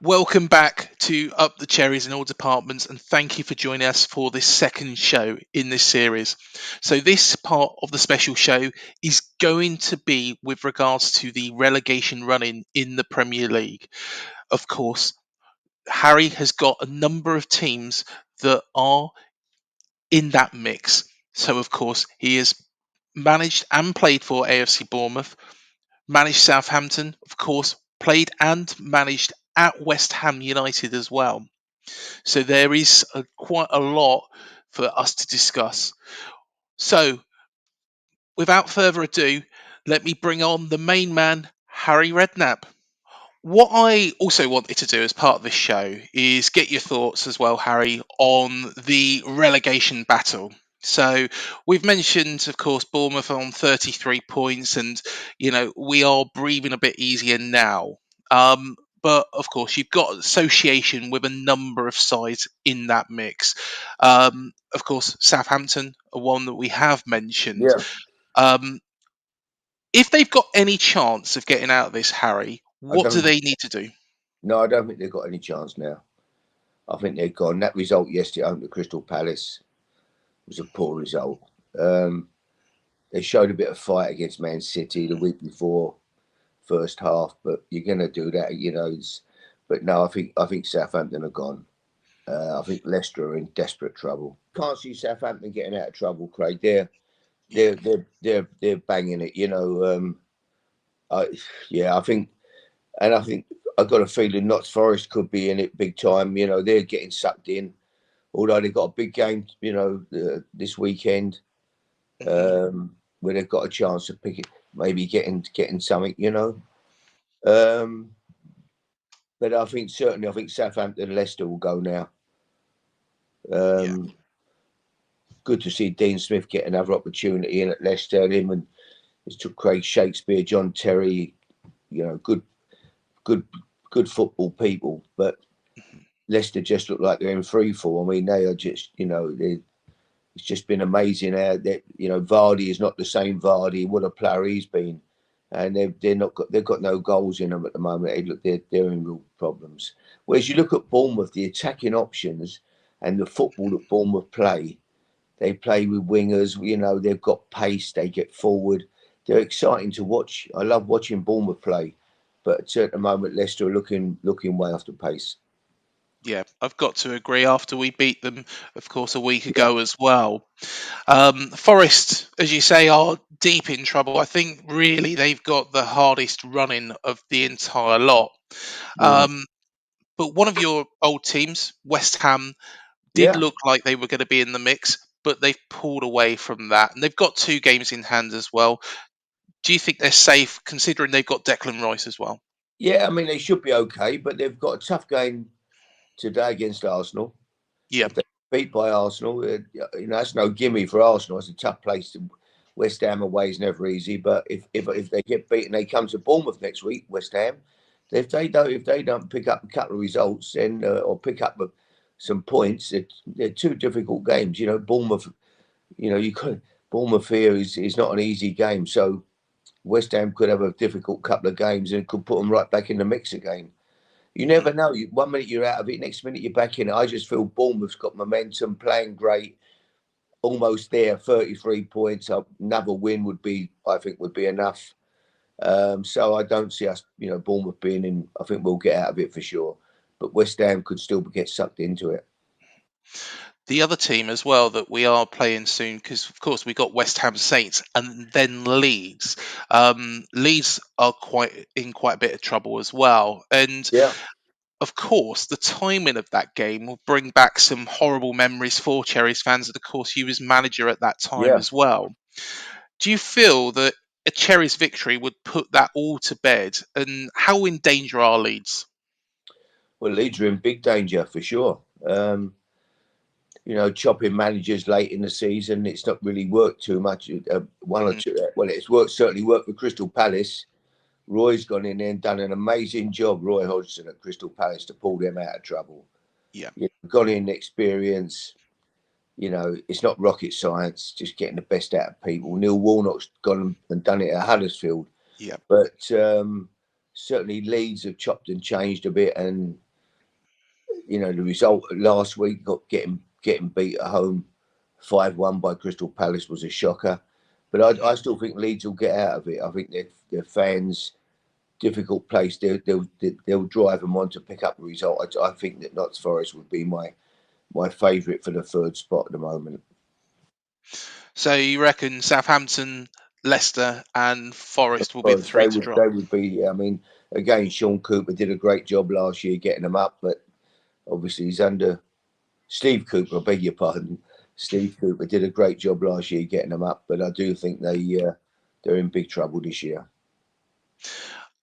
Welcome back to Up the Cherries in all departments, and thank you for joining us for this second show in this series. So, this part of the special show is going to be with regards to the relegation running in the Premier League. Of course, Harry has got a number of teams that are in that mix. So, of course, he has managed and played for AFC Bournemouth, managed Southampton, of course, played and managed at West Ham United as well. So there is quite a lot for us to discuss. So without further ado, let me bring on the main man, Harry Redknapp. What I also wanted to do as part of this show is get your thoughts as well, Harry, on the relegation battle. So we've mentioned, of course, Bournemouth on 33 points, and we are breathing a bit easier now. Um, but of course, you've got association with a number of sides in that mix. Of course, Southampton are one that we have mentioned. Yeah, Um, if they've got any chance of getting out of this, Harry, I what do don't. they need to do? No, I don't think they've got any chance now. I think they're gone. That result yesterday home to Crystal Palace was a poor result. Um, they showed a bit of fight against Man City the week before, first half, but you're going to do that, but no, I think Southampton are gone. I think Leicester are in desperate trouble. Can't see Southampton getting out of trouble, Craig. They're Yeah. they're they're they're, they're banging it. I yeah, I think I've got a feeling Notts Forest could be in it big time. They're getting sucked in. Although they've got a big game, this weekend, Mhm. where they've got a chance of maybe getting something. Um, but I think Southampton and Leicester will go now. Yeah. Um, Good to see Dean Smith get another opportunity in at Leicester. Him and it took Craig Shakespeare, John Terry. Good, good, good football people, but Mhm. Leicester just look like they're in free fall. I mean, they are just, it's just been amazing how that Vardy is not the same Vardy. What a player he's been, and they've got no goals in them at the moment. They're in real problems. Whereas you look at Bournemouth, the attacking options and the football that Bournemouth play, they play with wingers. They've got pace. They get forward. They're exciting to watch. I love watching Bournemouth play, but at the moment Leicester are looking way off the pace. Yeah, I've got to agree. After we beat them, of course, a week Yeah, ago as well. Forest, as you say, are deep in trouble. I think really they've got the hardest running of the entire lot. mm. Um, but one of your old teams, West Ham, did Yeah. look like they were going to be in the mix, but they've pulled away from that. And they've got two games in hand as well. Do you think they're safe, considering they've got Declan Rice as well? Yeah, I mean they should be okay, but they've got a tough game today against Arsenal. Yeah. If they get beat by Arsenal, that's no gimme for Arsenal. It's a tough place. West Ham away is never easy, but if they get beaten, they come to Bournemouth next week. West Ham, if they don't pick up a couple of results then or pick up some points, they're two difficult games. Bournemouth. You could Bournemouth here is not an easy game, so West Ham could have a difficult couple of games and could put them right back in the mix again. You Mhm. never know. 1 minute you're out of it, next minute you're back in it. I just feel Bournemouth's got momentum, playing great, almost there. 33 points. Another win I think, would be enough. So I don't see us, Bournemouth being in. I think we'll get out of it for sure. But West Ham could still get sucked into it. The other team as well that we are playing soon, because of course we got West Ham Saints and then Leeds. Leeds are quite a bit of trouble as well, and Yeah, of course the timing of that game will bring back some horrible memories for Cherries fans. And of course, he was manager at that time yeah. as well. Do you feel that a Cherries victory would put that all to bed? And how in danger are Leeds? Well, Leeds are in big danger for sure. Chopping managers late in the season. It's not really worked too much. One or Mhm. two. Well, certainly worked for Crystal Palace. Roy's gone in there and done an amazing job, Roy Hodgson at Crystal Palace, to pull them out of trouble. Yeah. Got in experience. It's not rocket science, just getting the best out of people. Neil Warnock's gone and done it at Huddersfield. Yeah. But certainly Leeds have chopped and changed a bit, and the result last week, getting beat at home 5-1 by Crystal Palace was a shocker. But I still think Leeds will get out of it. I think their fans, difficult place, they'll drive them on to pick up the result. I think that Notts Forest would be my favourite for the third spot at the moment. So you reckon Southampton, Leicester, and Forest will be the Forest, three to drop? they would be. I mean, again, Sean Cooper did a great job last year getting them up, but obviously he's under Steve Cooper. I beg your pardon. Steve Cooper did a great job last year getting them up, but I do think they're in big trouble this year.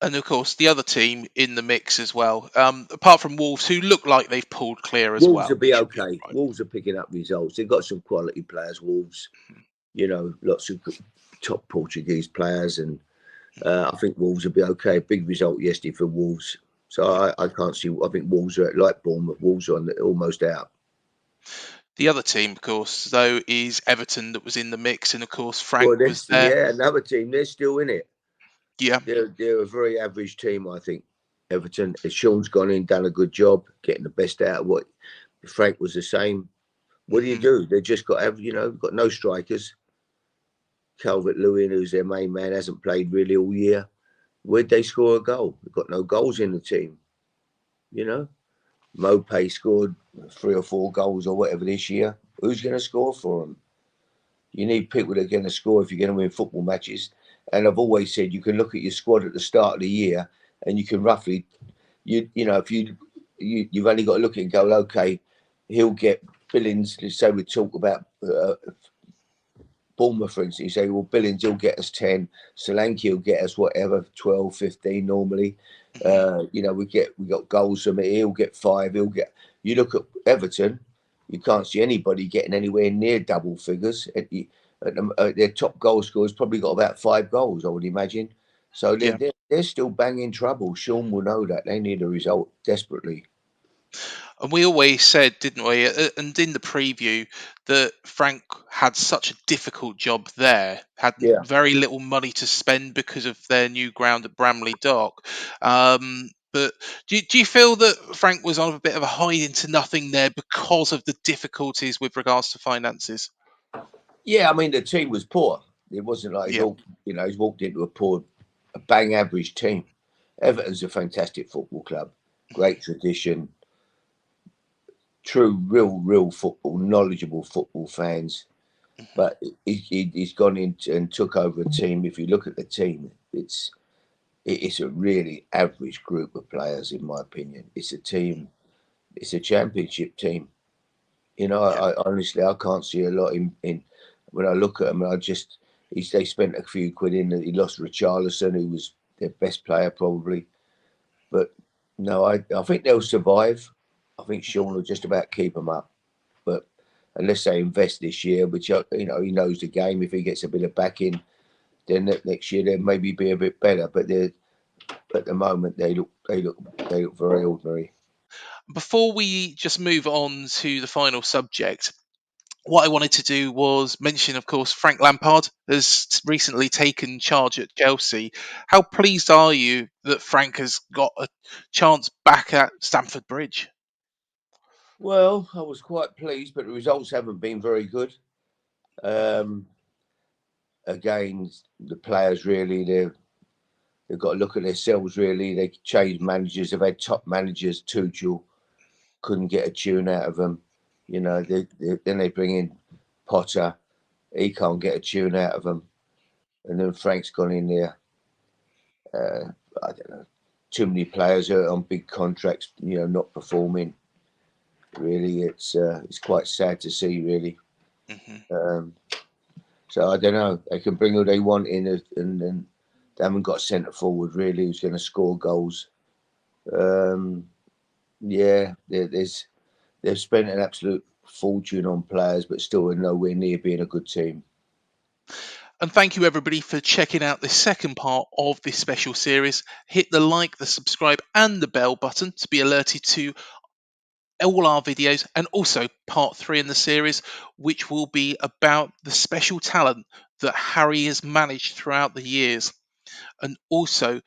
And of course, the other team in the mix as well, apart from Wolves, who look like they've pulled clear as Wolves will well, be should be all okay. right. Wolves are picking up results. They've got some quality players. Wolves, lots of top Portuguese players, and I think Wolves will be okay. Big result yesterday for Wolves. So I can't see. I think Wolves are like Bournemouth. Wolves are almost out. The other team, of course, though, is Everton that was in the mix, and of course Well, Frank was this there. another team. They're still in it. Yeah. They're a very average team, I think. Everton. Sean's gone in, done a good job, getting the best out of what Frank was the same. What do you Hmm. do? They just got no strikers. Calvert-Lewin, who's their main man, hasn't played really all year. Where'd they score a goal? They've got no goals in the team. You know, Mopay scored 3 or 4 goals or whatever this year. Who's going to score for them? You need people that are going to score if you're going to win football matches. And I've always said you can look at your squad at the start of the year, and you can roughly, if you've only got to look at it and go, okay, he'll get Billings. Let's say we talk about Bournemouth, for instance. You say, well, Billings will get us 10, Solanke will get us whatever, 12, 15 normally. Hmm. We got goals from it. He'll get 5. You look at Everton, you can't see anybody getting anywhere near double figures. Their top goal scorer's probably got about 5 goals, I would imagine. So Yeah. they're still banging trouble. Sean will know that. They need a result desperately. And we always said, didn't we, and in the preview, that Frank had such a difficult job there, had Yeah. very little money to spend because of their new ground at Bramley Dock. But do you feel that Frank was on a bit of a hide into nothing there because of the difficulties with regards to finances? Yeah, I mean the team was poor. It wasn't like Yeah. he's walked into a bang average team. Everton's a fantastic football club, great tradition, true, real football, knowledgeable football fans. Mhm. But he's gone in and took over a team. If you look at the team, it's a really average group of players, in my opinion. It's a team. It's a championship team. Yeah. I honestly I can't see a lot in when I look at them. They spent a few quid in. He lost Richarlison, who was their best player probably. But no, I think they'll survive. I think Sean will just about keep them up. But unless they invest this year, which he knows the game. If he gets a bit of backing, then next year they maybe be a bit better. But at the moment they look very ordinary. Before we just move on to the final subject, what I wanted to do was mention, of course, Frank Lampard has recently taken charge at Chelsea. How pleased are you that Frank has got a chance back at Stamford Bridge? Well, I was quite pleased, but the results haven't been very good. Um, Again, the players really they've got to look at themselves. Really, they changed managers. They've had top managers. Tuchel couldn't get a tune out of them. Then they bring in Potter. He can't get a tune out of them. And then Frank's gone in there. I don't know. Too many players are on big contracts. Not performing. Really, it's quite sad to see. Really. Hmm. Um, so I don't know. They can bring who they want in, and then they haven't got a centre forward really who's going to score goals. Um, yeah, they've spent an absolute fortune on players, but still are nowhere near being a good team. And thank you, everybody, for checking out the second part of this special series. Hit the like, the subscribe, and the bell button to be alerted to all our videos, and also part 3 in the series, which will be about the special talent that Harry has managed throughout the years, and also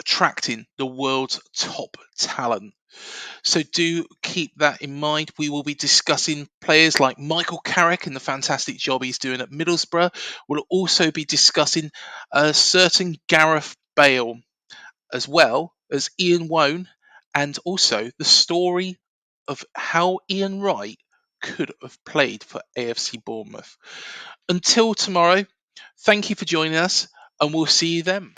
attracting the world's top talent. So do keep that in mind. We will be discussing players like Michael Carrick and the fantastic job he's doing at Middlesbrough. We'll also be discussing a certain Gareth Bale, as well as Ian Wone, and also the story of how Ian Wright could have played for AFC Bournemouth. Until tomorrow, thank you for joining us, and we'll see you then.